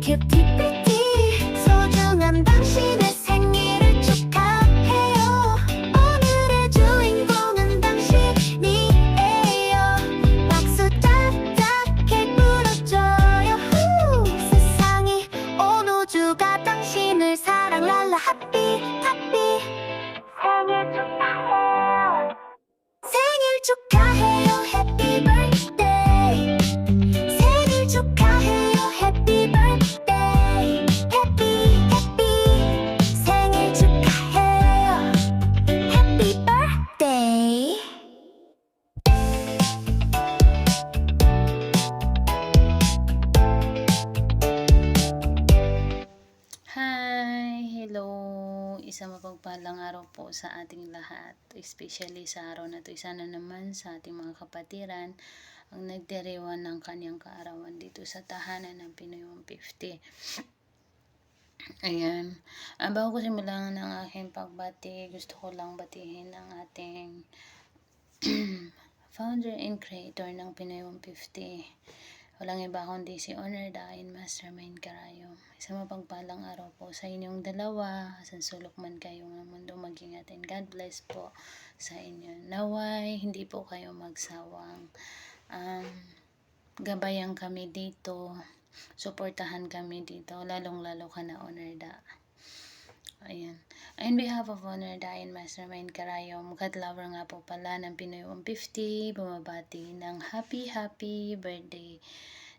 큐티피티 소중한 당신의 생일을 축하해요. 오늘의 주인공은 당신이에요. 박수 짝짝 케이크 불어줘요. 후! 세상이 온 우주가 당신을 사랑할라. 하ppy happy 생일 축하해요. 생일 축하해요. 해피 birthday. 생일 축하해요. 해피 birthday. 해피 생일 축하해요. 해피 birthday. Hi! Hello! Isang mapagpalang araw po sa ating lahat, especially sa araw na ito. Isa na naman sa ating mga kapatiran ang nagdiriwan ng kanyang kaarawan dito sa tahanan ng Pinoy 150. Ayan. Bago ko simulan ng aking pagbati, gusto ko lang batihin ang ating founder and creator ng Pinoy 150. Walang iba kundi si Honor Dain Mastermind Karayom. Isang mapagpalang araw po sa inyong dalawa. Saan sulok man kayo ng mundo, mag-ingat and God bless po sa inyo. Naway, hindi po kayo magsawang gabayan kami dito. Suportahan kami dito. Lalong-lalo ka na, Honor Da. Ayan. On behalf of Honor Dain Mastermind Karayom, God lover nga po pala ng Pinoy 150, bumabati ng happy birthday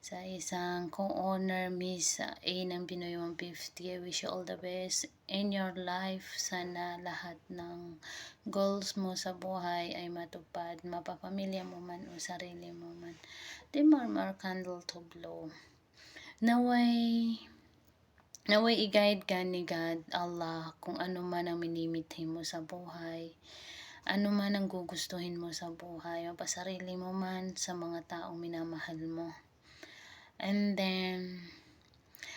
sa isang co-owner Miss A ng Pinoy 150. I wish you all the best in your life. Sana lahat ng goals mo sa buhay ay matupad, mapapamilya mo man o sarili mo man. The more candle to blow. Naway i-guide ka ni God, Allah, kung ano man ang minimithi mo sa buhay, ano man ang gugustuhin mo sa buhay, mapasarili mo man sa mga taong minamahal mo. And then,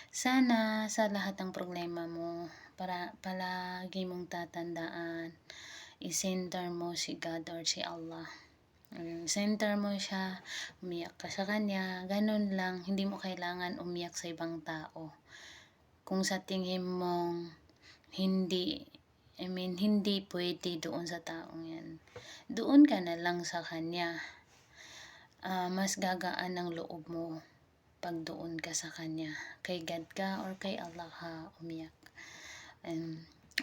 sana sa lahat ng problema mo, palagi mong tatandaan, i-center mo si God or si Allah. Center mo siya, umiyak ka sa Kanya, ganun lang, hindi mo kailangan umiyak sa ibang tao. Kung sa tingin mong hindi pwede doon sa taong yan, doon ka na lang sa Kanya. Mas gagaan ang loob mo pag doon ka sa Kanya. Kay God ka or kay Allah ka umiyak.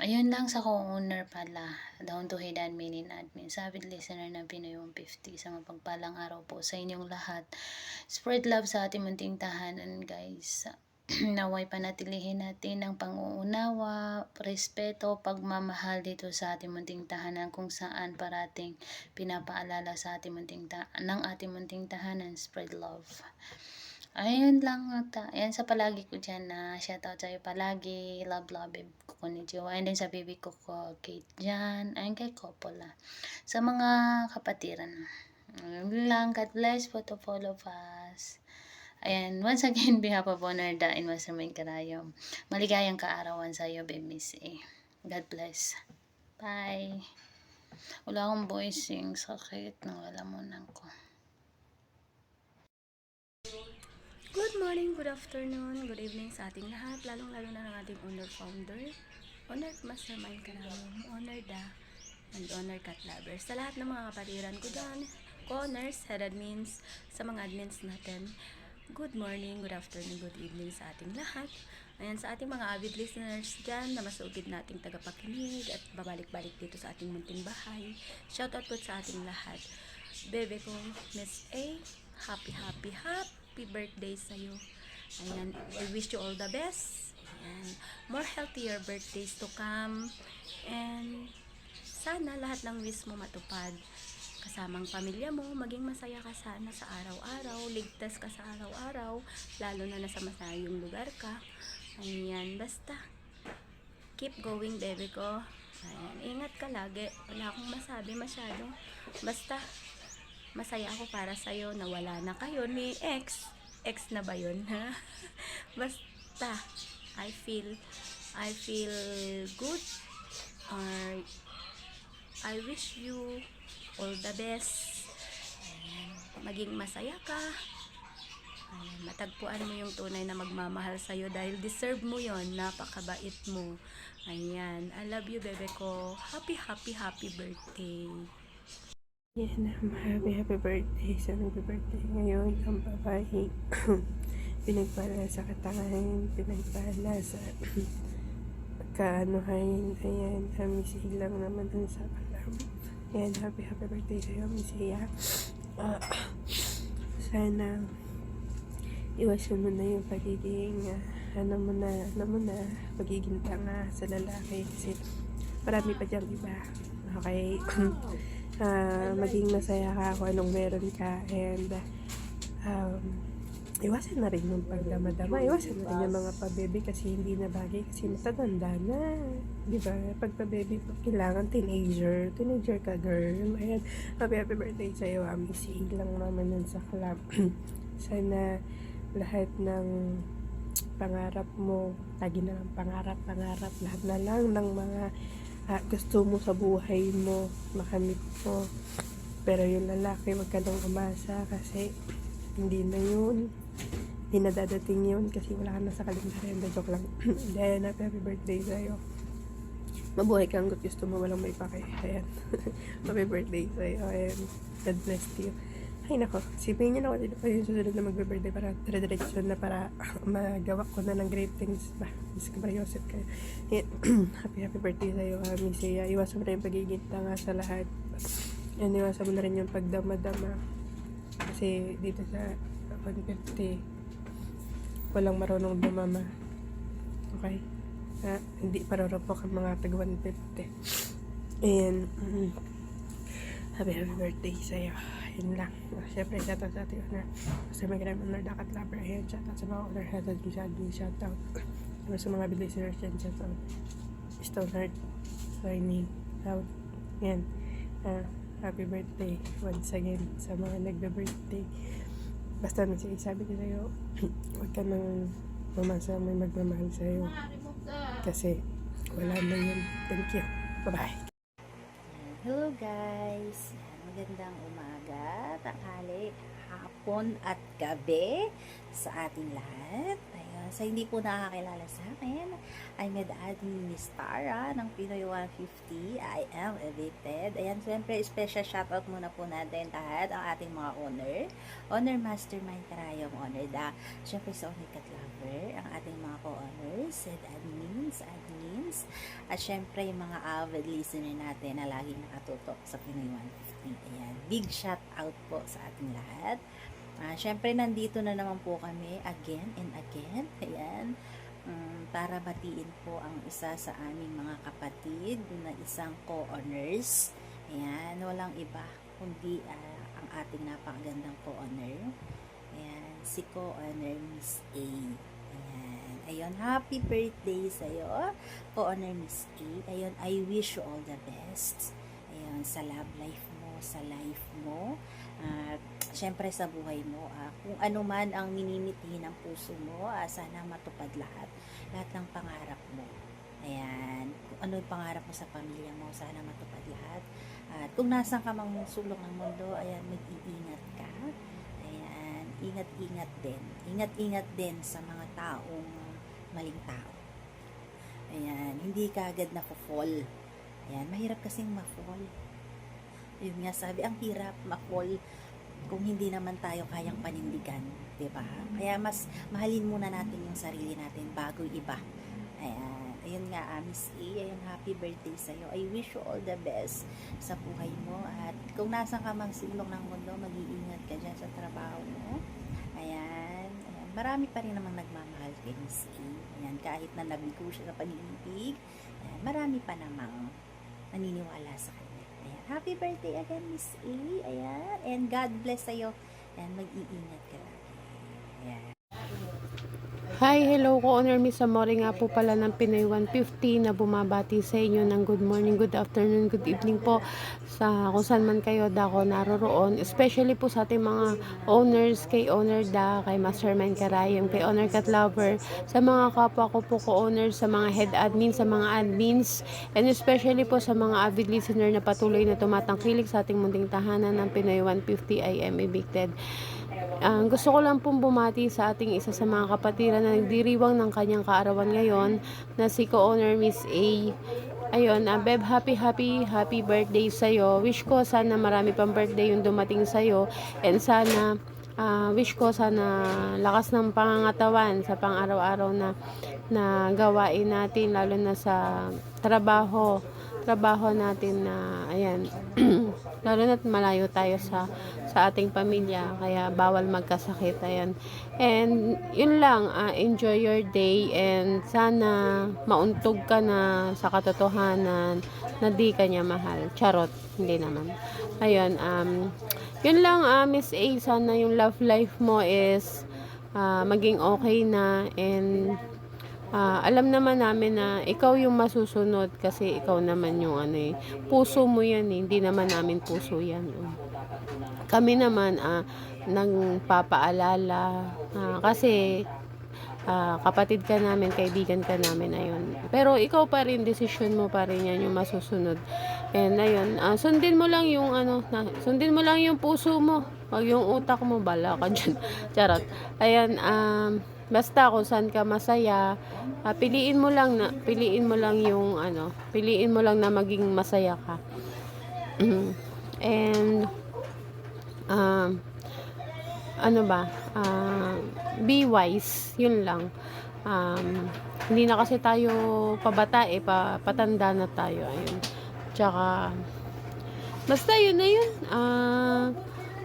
Ayun lang sa co-owner pala, down to head admin and admin, sa avid listener ng Pinoy 150, sa mapagpalang araw po sa inyong lahat. Spread love sa ating munting tahanan, guys. Naway panatilihin natin ang pang-uunawa, respeto, pagmamahal dito sa ating munting tahanan, kung saan parating pinapaalala sa ating munting tahanan, spread love. Ayun lang ata. Ayan sa palagi ko dyan na shoutout sa'yo palagi. Love, babe ko konnichiwa. And then sa baby ko Kate dyan. Ayun kay Coppola. Sa mga kapatiran. Ayun lang. God bless po to all of us. Ayan. Once again, behalf of Honor Dain Mastermind Karayom. Maligayang kaarawan sa'yo, babe Miss A. God bless. Bye. Wala akong voicing. Sakit. Nawalamunan ko. Good morning, good afternoon, good evening sa ating lahat, lalong-lalo na ng ating Honor Founder, Honor Mastermind Karayom, Honor Da, and Honor Cat Lovers. Sa lahat ng mga kapatiran ko dyan, co-owners, head admins, sa mga admins natin, good morning, good afternoon, good evening sa ating lahat. Ayan, sa ating mga avid listeners dyan na masugid nating tagapakinig at babalik-balik dito sa ating munting bahay. Shoutout po sa ating lahat. Bebe ko, Miss A, happy birthday sa'yo. Ayan, I wish you all the best. Ayan, more healthier birthdays to come. And sana lahat ng wish mo matupad. Kasamang pamilya mo, maging masaya ka sana sa araw-araw, ligtas ka sa araw-araw, lalo na nasa masayong lugar ka. Ayan, basta keep going, bebe ko. Ayan, ingat ka lagi. Wala akong masabi masyado. Basta masaya ako para sa'yo na wala na kayo ni ex na ba yun, ha? Basta I feel good, or I wish you all the best. Ayan, maging masaya ka. Ayan, matagpuan mo yung tunay na magmamahal sa'yo dahil deserve mo yon. Napakabait mo. Ayan, I love you, bebe ko. Happy, happy, happy birthday. Yan, happy birthday sa nag-birthday ngayon ang babae. Pinagpala sa katangahan, pinagpala sa kaanuhain. Ayan, Miss lang naman ang sa kalam. Ayan, happy birthday sa'yo, Miss Iya. Sana iwasan mo na yung pagiging pagiging tanga sa lalaki kasi marami pa diyang iba. Okay. Maging masaya ka kung anong meron ka, and iwasan na rin yung pagdama-dama, iwasan na rin yung mga pa-baby kasi hindi na bagay kasi matatanda na, di ba? Pag pa-baby kailangan teenager ka, girl. Ayan, happy birthday sa'yo, Miss lang naman nun sa club. Sana lahat ng pangarap mo, lagi na lang pangarap, lahat na lang ng mga gusto mo sa buhay mo, makamit mo. Pero yung lalaki, wag ka nang umasa kasi hindi na dadating yun kasi wala ka na sa kalendaryo. Joke lang. Then, happy birthday sa'yo. Mabuhay ka hanggat gusto mo, walang may pake. Ayan. Happy birthday sa'yo, and God bless you. Ay nako, sipin niyo na ako dito pa yung susunod na magbe-birthday para dire-diretso na para magawa ko na ng great things. Miss ko ba Yosef kayo? Happy birthday sa'yo, Miss Iya. Iwasan mo na yung pagiging tanga sa lahat. And iwasan mo na rin yung pagdama-dama. Kasi dito sa 150, walang marunong dumama. Okay? Hindi paroropok ang mga tag 150. And happy birthday sa'yo. Yun lang. Siyempre, shoutout sa ating honor. Sa mga ganang honor, dakat lover. Ayan, shoutout sa mga honor. Shoutout. Sa mga listeners dyan, shoutout. Stone Heart. Signing out. Yan. Happy birthday once again sa mga nagbe-birthday. Basta sabi ko sa'yo, huwag ka nang mamasa may magmamahal sa'yo. Kasi wala na yun. Thank you. Bye-bye. Hello guys! Magandang umaga, tanghali, hapon at gabi sa ating lahat. Ayun, sa hindi po nakakilala sa akin, I'm Admin Miss Tara ng Pinoy 150. I am evicted. Ayan, siyempre special shoutout muna po natin lahat ang ating mga Honor Mastermind Karayom, Honor Da. Siyempre sa Honor Cat Lover, ang ating mga co-honors, admins, at siyempre yung mga avid listener natin na laging nakatutok sa Pinoy 150. Ayan, big shout out po sa ating lahat. Siyempre nandito na naman po kami again and again. Ayan, para batiin po ang isa sa aming mga kapatid na isang co-honors. Ayan, walang iba kundi ang ating napakagandang co-honor. Ayan, si co-honor Miss A. Ayan, ayun, happy birthday sa'yo, co-honor Miss A. Ayun, I wish you all the best. Ayun, sa love life mo, sa life mo, syempre sa buhay mo, kung ano man ang minimiti ng puso mo, sana matupad lahat ng pangarap mo. Ayan, kung ano yung pangarap mo sa pamilya mo, sana matupad lahat. At kung nasan ka mang sulok ng mundo, ayan, mag-iingat ka. Ayan, ingat-ingat din. Ingat-ingat din sa mga taong maling tao. Ayan, hindi ka agad na-fall. Ayan, mahirap kasing ma-fall. Yun nga sabi, ang hirap ma-fall kung hindi naman tayo kayang panindigan, diba? Kaya mas mahalin muna natin yung sarili natin bago iba. Ayan, ayun nga, Miss A, ayun, happy birthday sa'yo. I wish you all the best sa buhay mo. At kung nasan ka mang sulok ng mundo, mag-iingat ka dyan sa trabaho mo. Ayan, ayan, marami pa rin namang nagmamahal kay Miss A. Ayan, kahit na nabigo siya sa pag-ibig, ayan, marami pa namang naniniwala sa kanya. Ayan, happy birthday again, Miss A. Ayan, and God bless sa'yo. Ayan, mag-iingat ka lagi. Ayan. Hi, hello ko, Honor Miss Amore nga po pala ng Pinoy 150 na bumabati sa inyo ng good morning, good afternoon, good evening po sa kung saan man kayo dako naroroon, especially po sa ating mga owners, kay Owner Da, kay Mastermind Karayom, kay Owner Cat Lover, sa mga kapwa ko po co-owners, sa mga head admin, sa mga admins, and especially po sa mga avid listener na patuloy na tumatangkilik sa ating munting tahanan ng Pinoy 150. I am evicted. Gusto ko lang pong bumati sa ating isa sa mga kapatiran na nagdiriwang ng kanyang kaarawan ngayon na si co-owner Miss A. Ayun, Beb, happy birthday sa'yo. Wish ko sana marami pang birthday yung dumating sa'yo. And sana, wish ko sana lakas ng pangangatawan sa pang-araw-araw na gawain natin, lalo na sa trabaho natin na, ayan, lalo na't malayo tayo sa ating pamilya, kaya bawal magkasakit, ayan. And yun lang, enjoy your day and sana mauntog ka na sa katotohanan na di ka niya mahal. Charot, hindi naman. Ayun, yun lang, Miss A, sana yung love life mo is maging okay na, and alam naman namin na ikaw yung masusunod kasi ikaw naman yung puso mo yan hindi naman namin puso yan. Kami naman nagpapaalala kasi kapatid ka namin, kaibigan ka namin, ayun. Pero ikaw pa rin, desisyon mo pa rin yan yung masusunod. And ayun, sundin mo lang yung sundin mo lang yung puso mo, wag yung utak mo, bala ka dyan. Charot. Ayan, basta kung saan ka masaya, piliin mo lang na maging masaya ka. And be wise, yun lang. Hindi na kasi tayo pabata patanda na tayo, ayun. Tsaka basta yun na yun.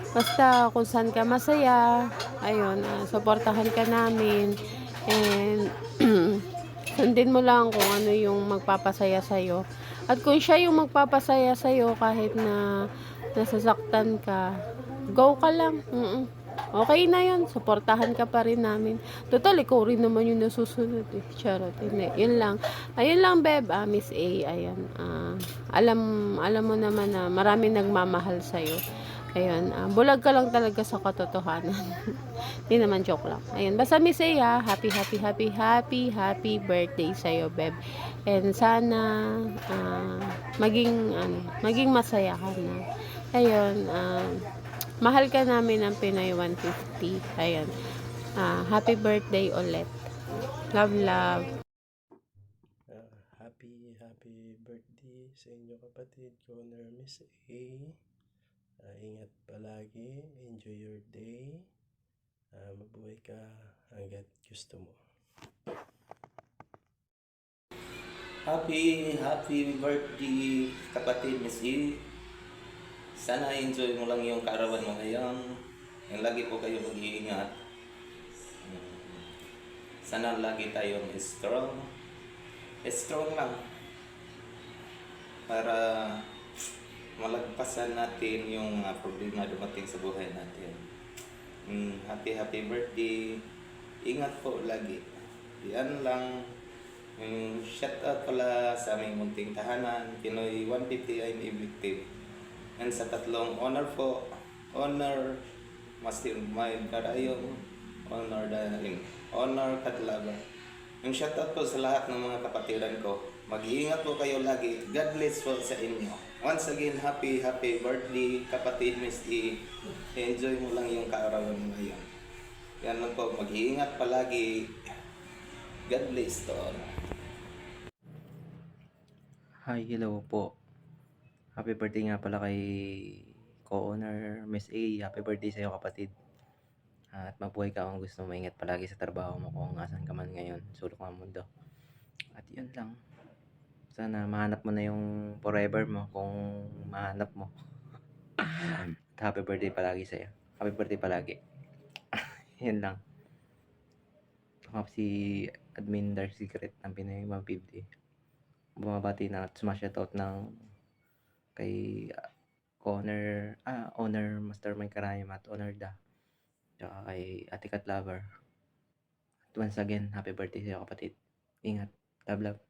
Basta kung saan ka masaya, ayun, suportahan ka namin, and sundin mo lang kung ano yung magpapasaya sa'yo. At kung siya yung magpapasaya sa'yo kahit na nasasaktan ka, go ka lang. Okay na yun, suportahan ka pa rin namin. Total, ikaw rin naman yung nasusunod eh. Charot, hindi. Yun lang. Ayun lang, Beb, Miss A, ayan. Alam mo naman na maraming nagmamahal sa'yo. Ayun, bulag ka lang talaga sa katotohanan. Hindi naman, joke lang. Ayun, basta Miss A, happy birthday sa'yo, Beb. And sana maging masaya ka na. Ayun, mahal ka namin ng Pinoy 150. Ayun, happy birthday ulit. Love. Happy birthday sa inyo kapatid, Connor, Miss A. Ingat palagi, enjoy your day, mabuhay ka hanggat gusto mo. Happy birthday kapatid Miss E. Sana enjoy mo lang yung kaarawan mo ngayon. Yung lagi po kayo mag-iingat. Sana lagi tayong strong. Strong lang. Para malagpasan natin yung problema dumating sa buhay natin. Happy birthday. Ingat po lagi. Yan lang. Shout out pala sa aming munting tahanan, Pinoy 150 I'm Evictive. And sa tatlong honor po, honor Mastermind Karayong, honor Dahin, honor Katlaban. Yung shout out po sa lahat ng mga kapatiran ko. Mag-iingat po kayo lagi. God bless po sa inyo. Once again, happy birthday kapatid Miss E. Enjoy mo lang yung kaarawan mo ngayon. Yan lang po, mag-iingat palagi. God bless to all. Hi, hello po. Happy birthday nga pala kay co-owner Miss A. Happy birthday sa'yo kapatid. At mabuhay ka kung gusto mo, ingat palagi sa trabaho mo kung asan ka man ngayon, sulok ng mundo. At yun lang. Sana mahanap mo na yung forever mo kung mahanap mo. At happy birthday palagi sa'yo. Happy birthday palagi. Yun lang. Ako si Admin Dark Secret ng Pinoy 150. Bumabati na at sumash-shoutout ng kay owner Mastermind Karayom at owner Da. Tsaka kay Ate Cat Lover. At once again, happy birthday sa'yo kapatid. Ingat. Love.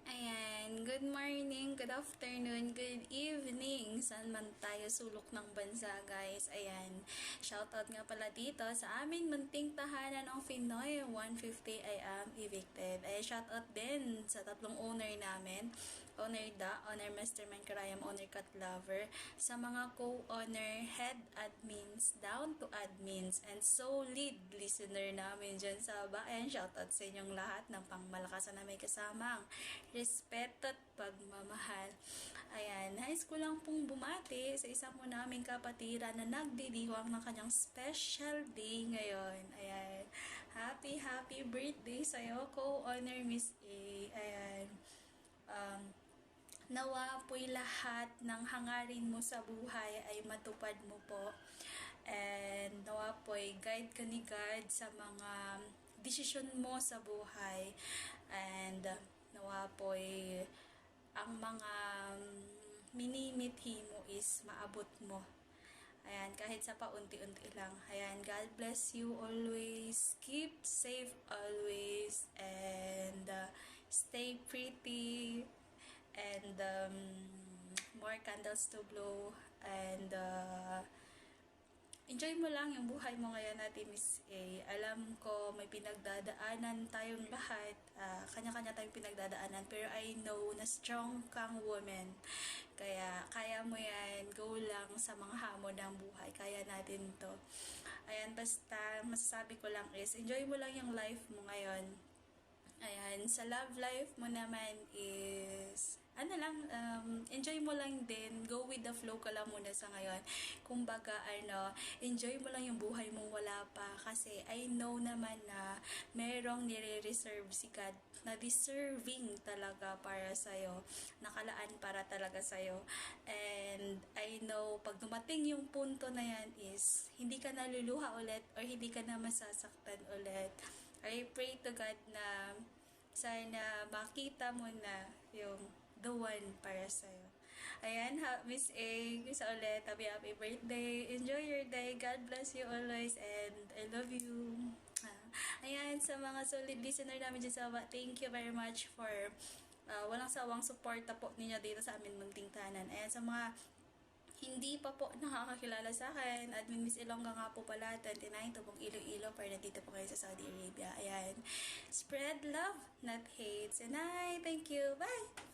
Ayan, good morning, good afternoon, good evening, saan man tayo sulok ng bansa guys. Ayan, shoutout nga pala dito sa aming munting tahanan ng Pinoy 150 I am evicted. Ay shoutout din sa tatlong owner namin, owner Da, owner Mastermind Karayam, owner Cat Lover, sa mga co-owner, head admins, down to admins, and solid listener namin dyan sa bayan. Shoutout sa inyong lahat ng pangmalakasan na may kasamang respeto at pagmamahal. Ayan, nais ko lang pong bumati sa isang po naming kapatira na nagdidiwang ng kanyang special day ngayon. Ayan, happy birthday sa'yo, co-owner Miss A. Ayan, nawa po'y lahat ng hangarin mo sa buhay ay matupad mo po. And nawa po'y guide ka ni God sa mga desisyon mo sa buhay. And nawa po'y ang mga minimithi mo is maabot mo. Ayan, kahit sa paunti-unti lang. Ayan, God bless you always. Keep safe always. And stay pretty. And more candles to blow. And enjoy mo lang yung buhay mo ngayon natin, Miss A. Alam ko may pinagdadaanan tayong lahat. Kanya-kanya tayong pinagdadaanan. Pero I know na strong kang woman. Kaya kaya mo yan. Go lang sa mga hamon ng buhay. Kaya natin to. Ayan, basta masasabi ko lang is enjoy mo lang yung life mo ngayon. Ayan, sa love life mo naman is enjoy mo lang din, go with the flow ka lang muna sa ngayon. Kumbaga, enjoy mo lang yung buhay mong wala pa, kasi I know naman na merong nire-reserve si God na deserving talaga para sa'yo, nakalaan para talaga sa'yo. And I know, pag dumating yung punto na yan is, hindi ka naluluha ulit or hindi ka na masasaktan ulit. I pray to God na sana makita mo na yung the one para sa'yo. Ayan, Miss A, isa ulit, happy birthday. Enjoy your day. God bless you always and I love you. Ayan, sa mga solid listener namin dyan sa thank you very much for walang sawang suporta po ninyo dito sa amin munting tahanan. Ayan, sa mga hindi pa po nakakakilala sa akin, Admin Miss Ilongga nga po pala, 29, Tubong Iloilo, para nandito po kayo sa Saudi Arabia. Ayan, spread love, not hate. And thank you. Bye!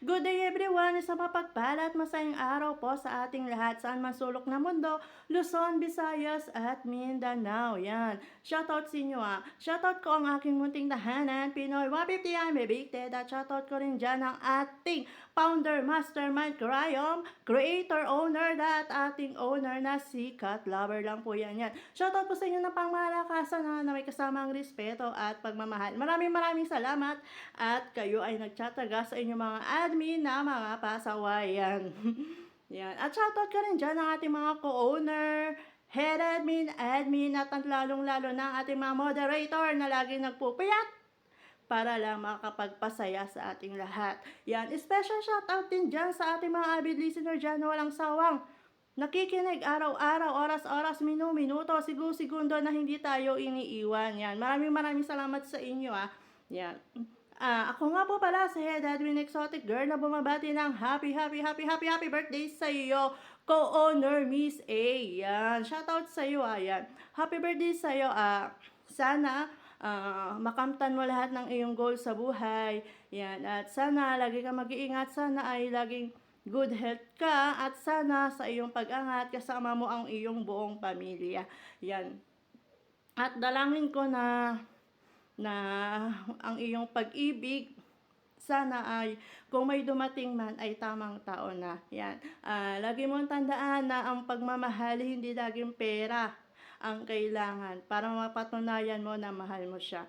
Good day everyone! Isang mapagpala at masayang araw po sa ating lahat saan man sulok na mundo, Luzon, Visayas at Mindanao. Yan. Shoutout sa inyo Shoutout ko ang aking munting tahanan, Pinoy 150 I'm evicted. At shoutout ko rin dyan ang ating founder, Mastermind Karayom, creator, owner at ating owner na si Cat Lover lang po yan. Shoutout po sa inyo ng pangmalakasan na may kasamang respeto at pagmamahal. Maraming salamat at kayo ay nagtsataga sa inyong mga admin na mga pasawayan. Yan. At shoutout ka rin dyan ang ating mga co-owner, head admin, at lalong-lalo na ang ating mga moderator na lagi nagpupuyat para lang makapagpasaya sa ating lahat. Yan. Special shoutout din dyan sa ating mga avid listener dyan na walang sawang nakikinig araw-araw, oras-oras, minuto, segundo na hindi tayo iniiwan. Yan. Maraming salamat sa inyo. Yan. Ako nga po pala si Head Admin Exotic Girl na bumabati ng happy birthday sa iyo, co-owner Miss A. Yan. Shoutout sa iyo. Yan. Happy birthday sa iyo. Sana makamtan mo lahat ng iyong goal sa buhay. Yan. At sana lagi ka mag-iingat. Sana ay laging good health ka. At sana sa iyong pag-angat kasama mo ang iyong buong pamilya. Yan. At dalangin ko na ang iyong pag-ibig sana ay kung may dumating man ay tamang tao na. Yan. Lagi mong tandaan na ang pagmamahal hindi laging pera ang kailangan para mapatunayan mo na mahal mo siya.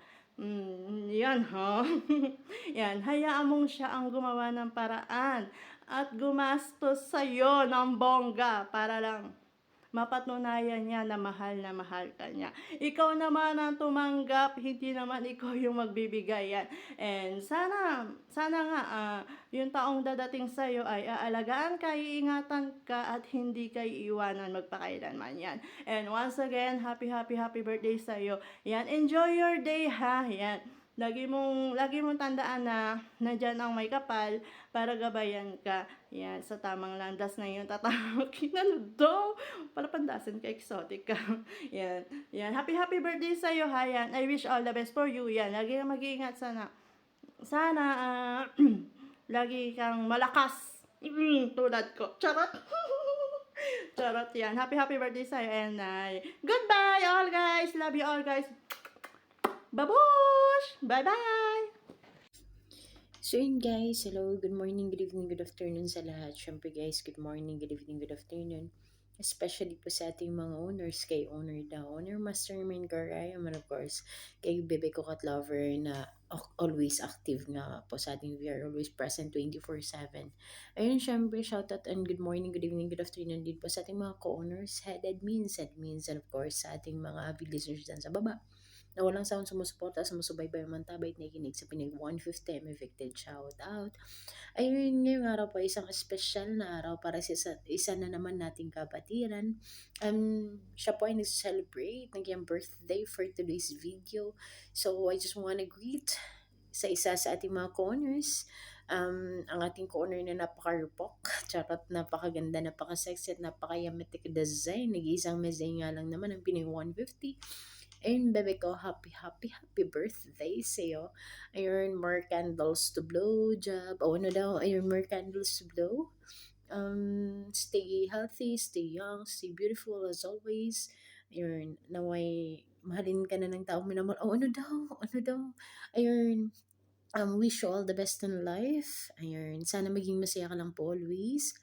Yan Yan. Hayaan mong siya ang gumawa ng paraan at gumastos sa'yo ng bongga para lang mapatunayan niya na mahal ka niya. Ikaw naman ang tumanggap, hindi naman ikaw yung magbibigay yan. And sana nga, yung taong dadating sa'yo ay aalagaan ka, iingatan ka, at hindi ka iiwanan magpakailanman yan. And once again, happy birthday sa'yo. Yan, enjoy your day Yan. lagi mong tandaan na nandyan ang may kapal para gabayan ka. Yan, sa tamang landas na yun, tatamakin. Ano daw? Para pandasan ka, exotic ka. Yan, yan. Happy birthday sa'yo, ha? Yan. I wish all the best for you. Yan, lagi kang mag-iingat sana. Sana, lagi kang malakas. Tulad ko. Charot! Charot yan. Happy birthday sa'yo, and goodbye all guys. Love you all guys. Babush! Bye-bye! So yun guys, hello, good morning, good evening, good afternoon sa lahat. Syempre guys, good morning, good evening, good afternoon. Especially po sa ating mga owners, kay owner daw, owner mastermind Garayan, and of course, kay Bebe ko Cat Lover na always active nga po sa ating VR, always present 24/7. Ayun, syempre, shoutout and good morning, good evening, good afternoon din po sa ating mga co-owners, head admins, and of course sa ating mga avid listeners dyan sa baba na walang sound sumusuporta, sumusubaybay, mantabay, nakikinig sa Pinag 150 Evicted. Shout out! Ayun, ngayong araw po, isang special na araw para sa isa na naman nating kapatiran. Siya po ay nag-celebrate, naging birthday for today's video. So, I just wanna greet sa isa sa ating mga corners. Ang ating corner na napaka-rupok, charot, napakaganda, napaka-sexy at napaka-yamatic design. Nag-iisang mezay nga lang naman ang Pinay 150. Ayun, bebe ko, happy birthday sa'yo. Ayun, more candles to blow, job. O ano daw, ayun, more candles to blow. Stay healthy, stay young, stay beautiful as always. Ayun, naway, mahalin ka na ng tao minamahal. O ano daw. Ayun, wish you all the best in life. Ayun, sana maging masaya ka lang po always.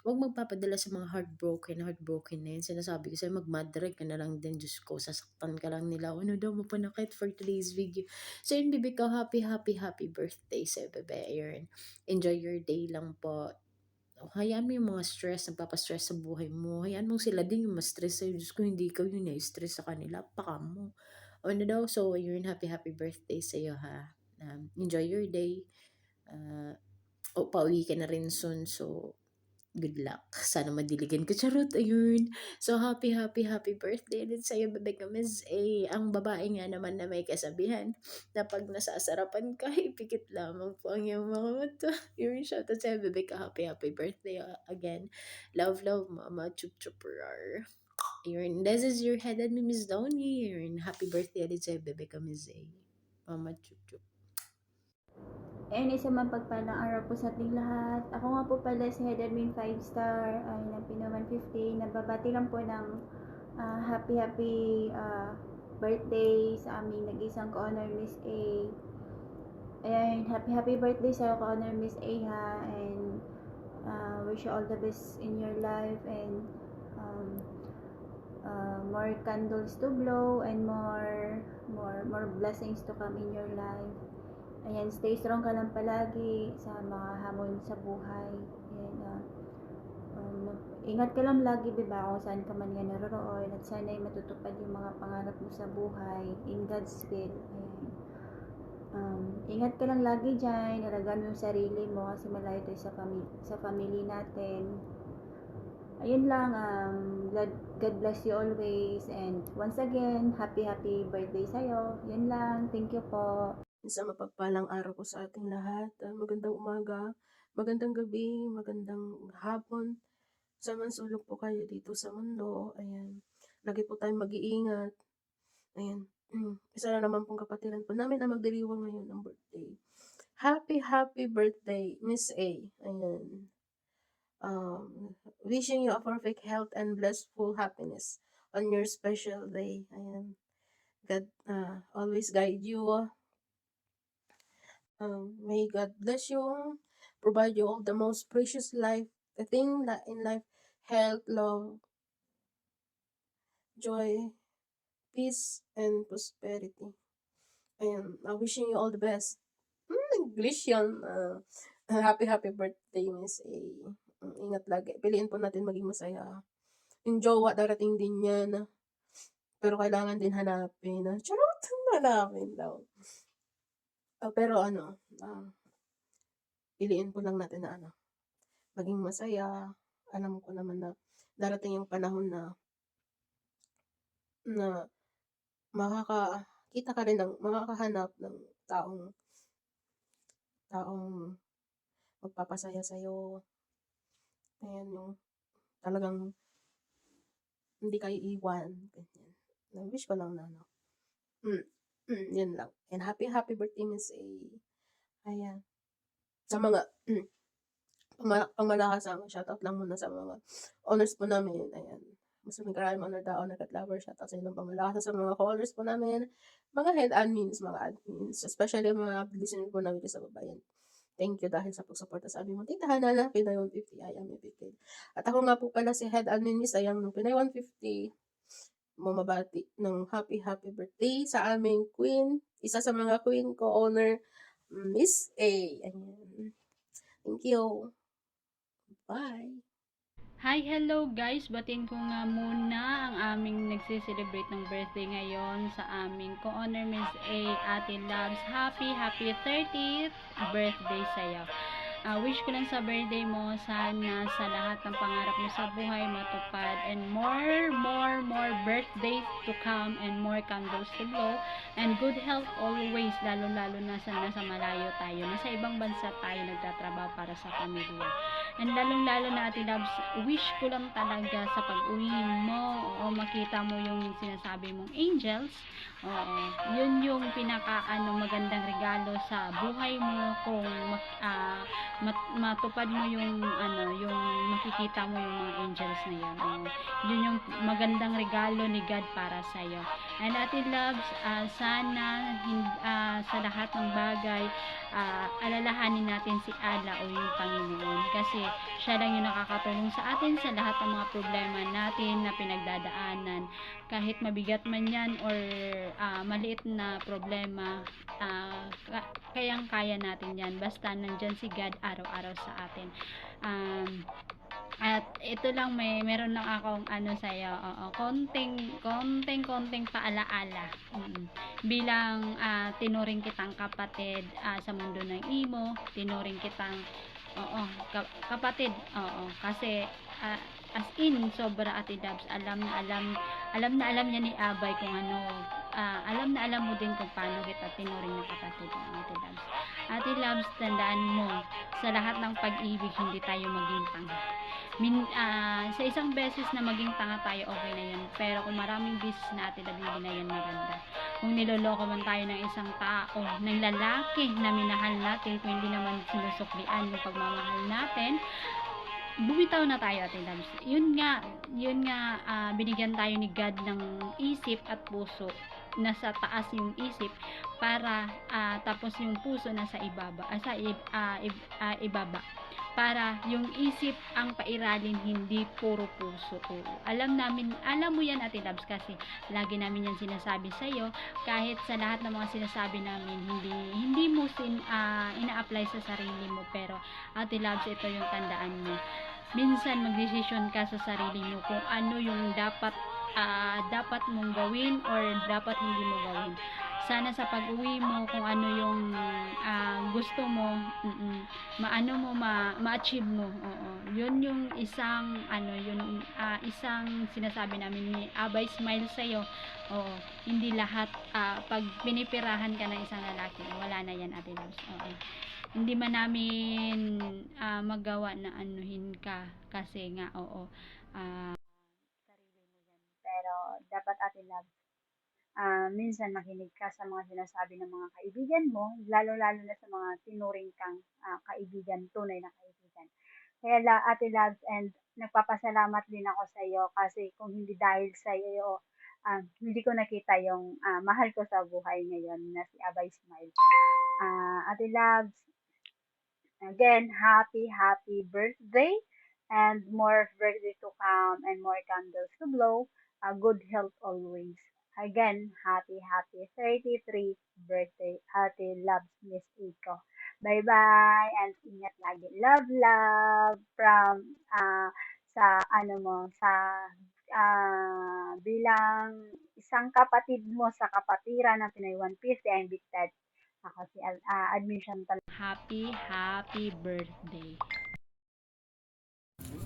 Huwag magpapadala sa mga heartbroken na yun. Sinasabi ko sa'yo, mag-madrag ka na lang din. Diyos ko, sasaktan ka lang nila. Ano daw, mapanakit for today's video. So yun, bibi ko, happy birthday sa'yo, bebe. Ayun, enjoy your day lang po. Hayaan mo yung mga stress, nagpapastress sa buhay mo. Hayaan mo sila din yung ma-stress sa'yo. Diyos ko, hindi ikaw yung na-stress sa kanila. Paka mo. Ano daw, so ayun, happy birthday sa'yo, ha. Enjoy your day. Pauwi ka na rin soon, so good luck. Sana madiligan ko. Charot, ayun. So, happy birthday din sa'yo, bebe ka, Miss A. Ang babae nga naman na may kasabihan na pag nasasarapan ka, ipikit lamang po ang iyong mga mata. Yun, shoutout sa'yo, bebe ka, happy birthday again. Love, mama, chup-chupurar. Ayun, this is your head and Miss Donnie. Ayun, happy birthday din sa'yo, bebe ka, Miss A. Mama, chup-chup. And isang mapagpalang araw po sa ating lahat. Ako nga po pala si Head Admin 5-star ng Pino 150. Nababati lang po ng happy birthday sa aming nag-isang ko-honor Miss A. Ayan, happy birthday sa ko-honor Miss A, ha. And wish you all the best in your life, and more candles to blow, and more blessings to come in your life. Ayan, stay strong ka lang palagi sa mga hamon sa buhay. Ayan, ingat ka lang lagi, diba, kung saan ka man nga naroroon, at sana ay matutupad yung mga pangarap mo sa buhay in God's will. Ayan. Ingat ka lang lagi dyan, alagaan mo yung sarili mo kasi malayo tayo sa family natin. Ayun lang, God bless you always, and once again, happy birthday sa'yo. Yun lang, thank you po. Isang mapagpalang araw po sa ating lahat. Magandang umaga, magandang gabi, magandang hapon. Sa man sulok po kayo dito sa mundo. Ayan. Lagi po tayong mag-iingat. Ayan. Isa na naman pong kapatiran po namin ang magdiriwang ngayon ng birthday. Happy birthday, Miss A. Ayan. Wishing you a perfect health and blissful happiness on your special day. Ayan. God always guide you. May God bless you, provide you all the most precious life, the thing that in life, health, love, joy, peace, and prosperity. Ayan, wishing you all the best. English yan. Happy birthday, Miss A. Ingat lagi. Piliin po natin maging masaya. Yung jowa, darating din yan. Pero kailangan din hanapin. Charot! Hanapin daw. Pero piliin po lang natin na maging masaya. Alam ko naman na darating yung panahon na makakakita ka rin makakahanap ng taong taong magpapasaya sa'yo. Ayan, yung talagang hindi kayo iwan, ganyan. Na-wish ko lang na, ano, yun lang. And happy birthday, Miss A. Ayan. Sa mga, pangmalakas shoutout lang muna sa mga honors po namin. Ayan. Mas maraming honor daw, Honor Lover. Shoutout sa inyong pangmalakas sa mga honors po namin. Mga head admins, especially mga listener po namin sa babayan. Thank you dahil sa pagsuporta sa aming munting tahanan na Pinay 150 I am evicted. At ako nga po pala si head admin Miss Ayang ng Pinay 150. Mamabati ng happy birthday sa aming queen. Isa sa mga queen ko, owner, Miss A. Ayan. Thank you. Bye. Hi, hello guys! Batiin ko nga muna ang aming nagsiselebrate ng birthday ngayon sa aming co-honor Miss A, Ate Labs. Happy 30th birthday sa'yo. Wish ko lang sa birthday mo, sana sa lahat ng pangarap mo sa buhay matupad, and more birthdays to come, and more candles to blow, and good health always, lalo na sa nasa malayo tayo, nasa ibang bansa tayo nagtatrabaho para sa pamilya. And lalong-lalo na Ate Labs, wish ko lang talaga sa pag-uwi mo, o makita mo yung sinasabi mong angels. Oo, yun yung magandang regalo sa buhay mo, kung matupad mo yung yung makikita mo yung mga angels na yun. Yun yung magandang regalo ni God para sa iyo. And Ate Labs, sana sa lahat ng bagay, alalahanin natin si Allah o yung Panginoon, kasi siya lang yung nakakatulong sa atin sa lahat ng mga problema natin na pinagdadaanan, kahit mabigat man yan or maliit na problema, kayang-kaya natin yan basta nandyan si God araw-araw sa atin. At ito lang, meron lang akong sa'yo, konting paalaala. Bilang tinuring kitang kapatid sa mundo ng imo, tinuring kitang kapatid, kasi as in sobra Ate Labs, alam na alam niya ni Abay kung ano, alam na alam mo din kung paano kita tinuring na kapatid, Ate Labs. Ate Labs, tandaan mo, sa lahat ng pag-ibig hindi tayo maging tanga. Sa isang beses na maging tanga tayo, okay na yun, pero kung maraming beses na Ate Labs, hindi na yan maganda. Kung niloloko man tayo ng isang tao, ng lalaki na minahal natin, kung hindi naman sinusuklian yung pagmamahal natin, bumitaw na tayo, Ate Labs. Yun nga, binigyan tayo ni God ng isip at puso, nasa taas yung isip, para tapos yung puso nasa ibaba, ibaba, para yung isip ang pairalin, hindi puro puso. Alam mo yan, Ate Labs, kasi lagi namin yan sinasabi sa iyo, kahit sa lahat ng mga sinasabi namin, hindi mo ina-apply sa sarili mo, pero Ate Labs, ito yung tandaan mo. Minsan magdesisyon ka sa sarili mo kung ano yung dapat mong gawin or dapat hindi mo gawin. Sana sa pag-uwi mo, kung ano yung gusto mo, ma-achieve mo. Yun yung isang isang sinasabi namin ni Abay Smile sa'yo. Hindi lahat pag pinipirahan ka ng isang lalaki, wala na yan, Ate Labs. Hindi man namin magawa na anuhin ka, kasi nga sarili mo yan. Pero dapat, Ate Labs, minsan makinig ka sa mga sinasabi ng mga kaibigan mo, lalo-lalo na sa mga tinuring kang kaibigan, tunay na kaibigan. Kaya Ate Labs, and nagpapasalamat din ako sa iyo, kasi kung hindi dahil sa iyo, hindi ko nakita yung mahal ko sa buhay ngayon na si Abay Smile. Ate Labs, again, happy birthday, and more birthday to come, and more candles to blow. Good health always. Again, happy 33th birthday, Ate Labs, Miss Iko. Bye-bye, and ingat lagi. Love from sa bilang isang kapatid mo sa kapatiran ng Pinay 150, I'm Victed. Ako si Admission. Happy birthday.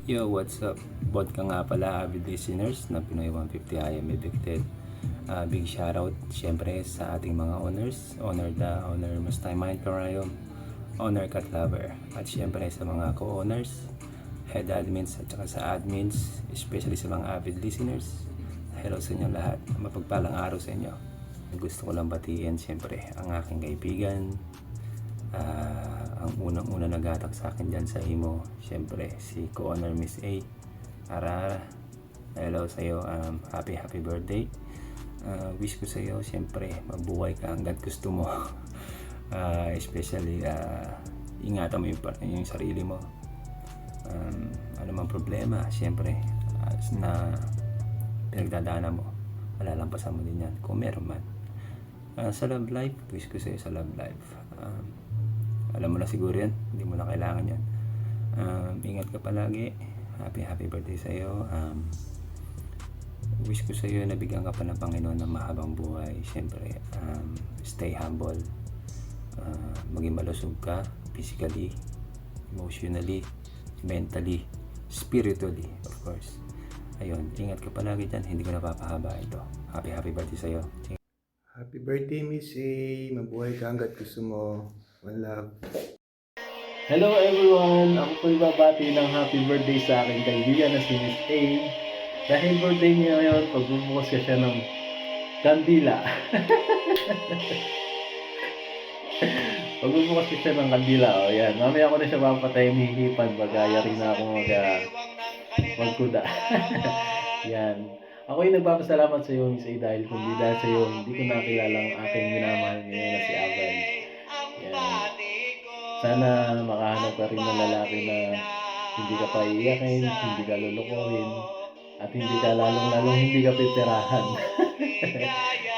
Yo, what's up? Bot ka nga pala, avid listeners ng Pinoy 150 I am evicted. Big shoutout syempre sa ating mga owners, Owner Da, Owner Mastermind Karayom, Owner Cat Lover, at syempre sa mga co-owners, head admins at saka sa admins, especially sa mga avid listeners. Hello sa inyo lahat, mapagpalang araw sa inyo. Gusto ko lang batiin syempre ang aking kaibigan, ang unang-una nagatak sa akin dyan sa imo, syempre si co-owner Miss A. Arara, hello sa iyo, happy birthday. Wish ko sa iyo syempre mabuhay ka hanggat gusto mo. Especially ingatan mo yung sarili mo. Ano mang problema syempre na pinagdadaanan mo, malalampasan mo din yan kung meron man. Sa love life, wish ko sa iyo sa love life, alam mo na siguro yan, hindi mo na kailangan yan. Ingat ka palagi. Happy birthday sa iyo. Wish ko sa iyo na bigyan ka pa ng Panginoon ng mahabang buhay. Siyempre, stay humble. Maging malusog ka physically, emotionally, mentally, spiritually, of course. Ayun, ingat ka palagi dyan. Hindi ko napapahaba ito. Happy birthday sa iyo. Happy birthday, Miss A. Mabuhay ka hanggat gusto mo. One love. Hello everyone! Ako po ibabati ng happy birthday sa aking kaibigan na si Miss A. Dahil birthday niya ngayon, pagbubukas ka siya ng kandila. Pagbubukas ka siya ng kandila, o yan. Mamaya ko na siya papatayin hihipan pag yari na ako magkuda. Yan. Ako yung nagpapasalamat sa iyo, Miss A, dahil kung di dahil sa iyo, hindi ko nakilala ang aking minamahal ngayon na si Abel. Yan. Sana makahanap ka rin ng lalaki na hindi ka paiiyakin, hindi ka lulukohin, at hindi ka lalong hindi ka pipirahan.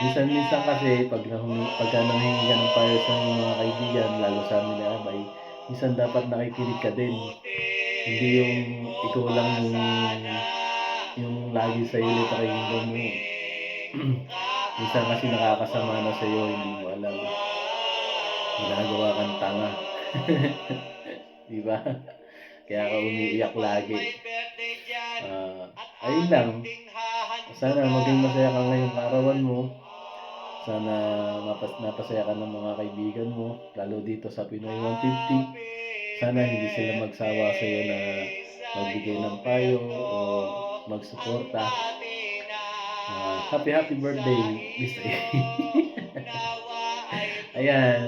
Minsan kasi pagka nanghingi ka ng payo sa mga kaibigan, lalo sa amin na Abay, minsan dapat nakikinig ka din. Hindi yung ikaw lang yung lagi sa iyo ulit pakinggan mo. Minsan kasi nakakasama na sa iyo, hindi mo alam. Ginagawa kang tanga. Diba? Kaya ka umiiyak lagi. Ayun lang. Sana maging masaya ka ngayong karawan mo. Sana napasaya ka ng mga kaibigan mo, lalo dito sa Pinoy 150. Sana hindi sila magsawa sa iyo na magbigay ng payo o magsuporta. Happy birthday, Miss A. Ayan,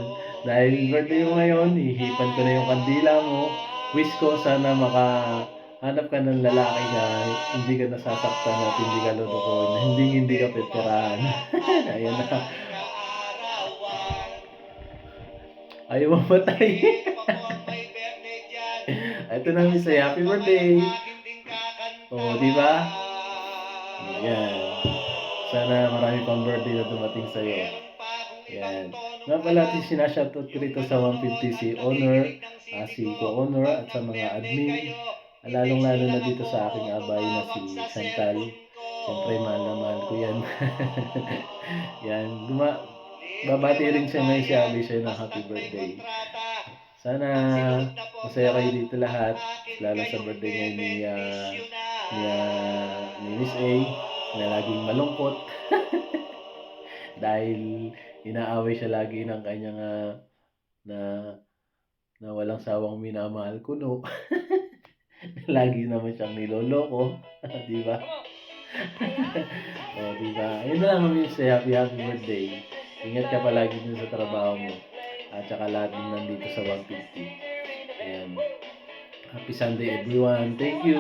dahil birthday mo ngayon, ihipan ko na yung kandila mo. Wish ko sana makahanap ka ng lalaki na hindi ka nasasaktan at hindi ka lulukohin, hindi ka pipirahan. Ayan na. Ayaw mamatay. Ito na, Miss A. Happy birthday. Di ba? Ayan. Sana marami pang birthday na dumating sa'yo. Ayan. Nga pala, sinashoutout ko rito sa 150 si Honor, si Co-Honor at sa mga admin. Lalong-lalo na dito sa aking abay na si Chantal. Siyempre, mahal ko yan. Yan. Babati rin siya ngayon si Abby siya ng happy birthday. Sana masaya kayo dito lahat. Lalo sa birthday ngayon ni Miss A na laging malungkot. Dahil inaaway siya lagi ng kanyang na walang sawang minamahal kuno. Lagi naman siyang niloloko. Diba? Diba? Ayun na lang, Miss A. Happy birthday. Ingat ka palagi dun sa trabaho mo. At saka lahat din nandito sa 150. Ayan. Happy Sunday everyone. Thank you.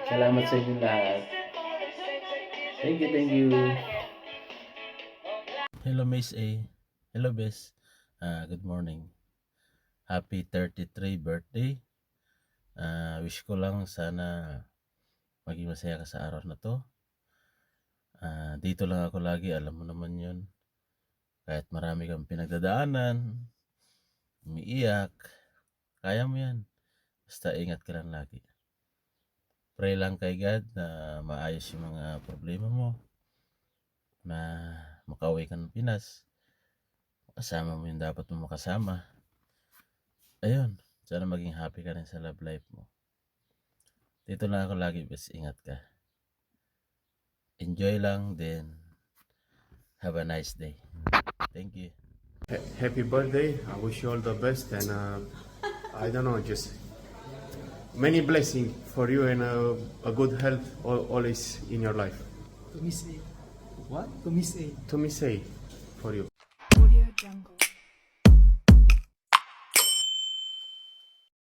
Salamat sa inyong lahat. Thank you. Hello Miss A. Hello Bes. Good morning. Happy 33 birthday. Wish ko lang sana maging masaya ka sa araw na to. Dito lang ako lagi, alam mo naman yun. Kahit marami kang pinagdadaanan, umiiyak, kaya mo yan. Basta ingat ka lang lagi. Pray lang kay God na maayos yung mga problema mo. Na makauwi ka ng Pinas. Makasama mo yung dapat mo makasama. Ayun, sana maging happy ka rin sa love life mo. Dito lang ako lagi, best ingat ka. Enjoy lang din. Have a nice day. Thank you. Happy birthday. I wish you all the best and I don't know, just many blessings for you and a good health always in your life. To Miss A. What? To Miss A. To Miss A for you. Audio Jungle.